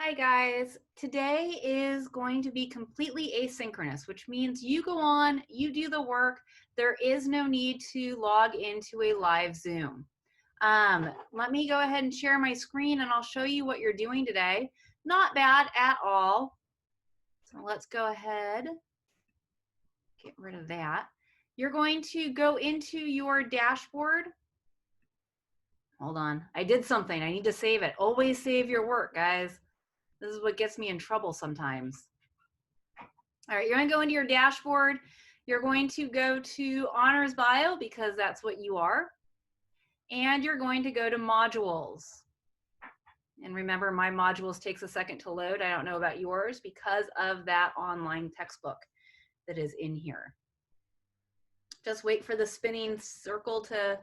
Hi guys, today is going to be completely asynchronous, which means you go on, you do the work. There is no need to log into a live Zoom. Let me go ahead and share my screen and I'll show you what you're doing today. Not bad at all. So let's go ahead, get rid of that. You're going to go into your dashboard. Hold on, I did something, I need to save it. Always save your work, guys. This is what gets me in trouble sometimes. All right, you're gonna go into your dashboard. You're going to go to Honors Bio because that's what you are. And you're going to go to Modules. And remember, my modules takes a second to load. I don't know about yours because of that online textbook that is in here. Just wait for the spinning circle to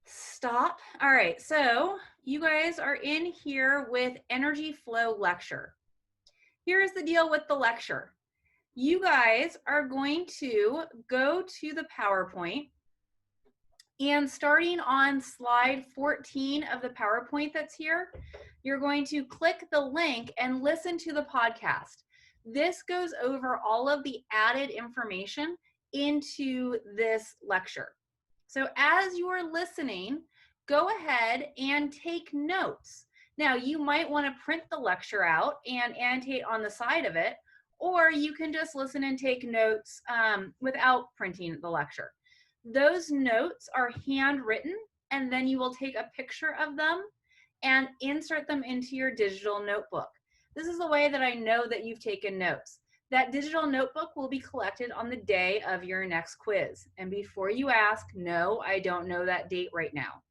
stop. All right, so you guys are in here with Energy Flow Lecture. Here's the deal with the lecture. You guys are going to go to the PowerPoint, and starting on slide 14 of the PowerPoint that's here, you're going to click the link and listen to the podcast. This goes over all of the added information into this lecture. So as you're listening, go ahead and take notes. Now, you might want to print the lecture out and annotate on the side of it, or you can just listen and take notes without printing the lecture. Those notes are handwritten, and then you will take a picture of them and insert them into your digital notebook. This is the way that I know that you've taken notes. That digital notebook will be collected on the day of your next quiz. And before you ask, no, I don't know that date right now.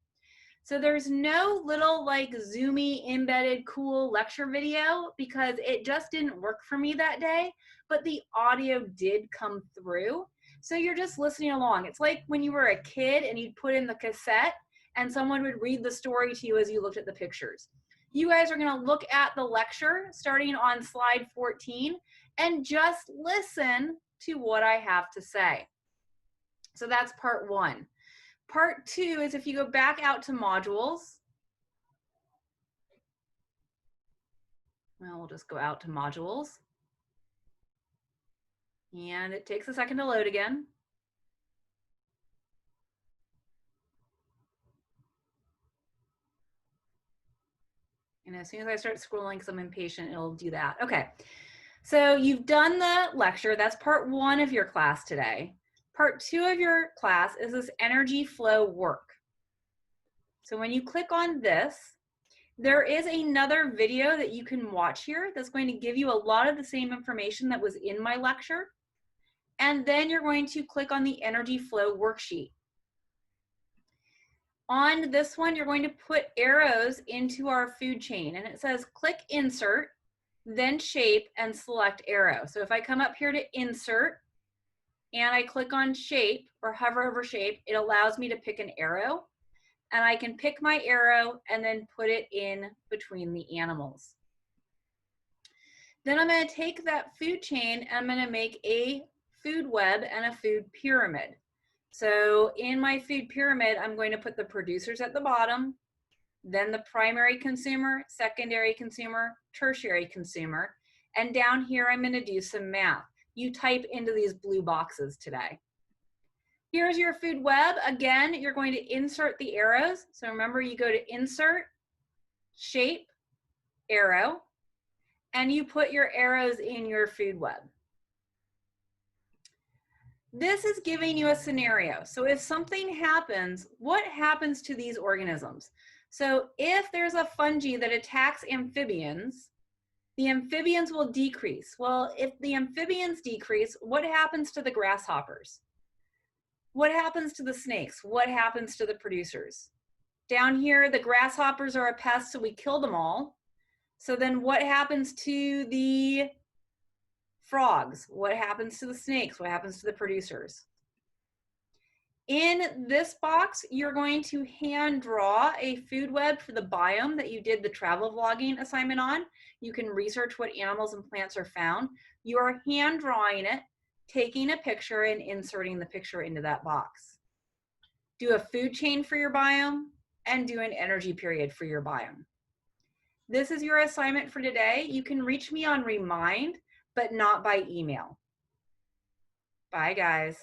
So there's no little like zoomy embedded cool lecture video because it just didn't work for me that day, but the audio did come through. So you're just listening along. It's like when you were a kid and you'd put in the cassette and someone would read the story to you as you looked at the pictures. You guys are gonna look at the lecture starting on slide 14 and just listen to what I have to say. So that's part one. Part two is if you go back out to modules, well, we'll just go out to modules. And it takes a second to load again. And as soon as I start scrolling, because I'm impatient, it'll do that. Okay, so you've done the lecture. That's part one of your class today. Part two of your class is this energy flow work. So when you click on this, there is another video that you can watch here that's going to give you a lot of the same information that was in my lecture. And then you're going to click on the energy flow worksheet. On this one, you're going to put arrows into our food chain, and it says click insert, then shape, and select arrow. So if I come up here to insert and I click on shape or hover over shape, it allows me to pick an arrow, and I can pick my arrow and then put it in between the animals. Then I'm going to take that food chain and I'm going to make a food web and a food pyramid. So in my food pyramid, I'm going to put the producers at the bottom, then the primary consumer, secondary consumer, tertiary consumer, and down here I'm going to do some math. You type into these blue boxes today. Here's your food web. Again, you're going to insert the arrows. So remember, you go to insert, shape, arrow, and you put your arrows in your food web. This is giving you a scenario. So if something happens, what happens to these organisms? So if there's a fungi that attacks amphibians, the amphibians will decrease. Well, if the amphibians decrease, what happens to the grasshoppers? What happens to the snakes? What happens to the producers? Down here, the grasshoppers are a pest, so we kill them all. So then what happens to the frogs? What happens to the snakes? What happens to the producers? In this box, you're going to hand draw a food web for the biome that you did the travel vlogging assignment on. You can research what animals and plants are found. You are hand drawing it, taking a picture and inserting the picture into that box. Do a food chain for your biome and do an energy period for your biome. This is your assignment for today. You can reach me on Remind, but not by email. Bye, guys.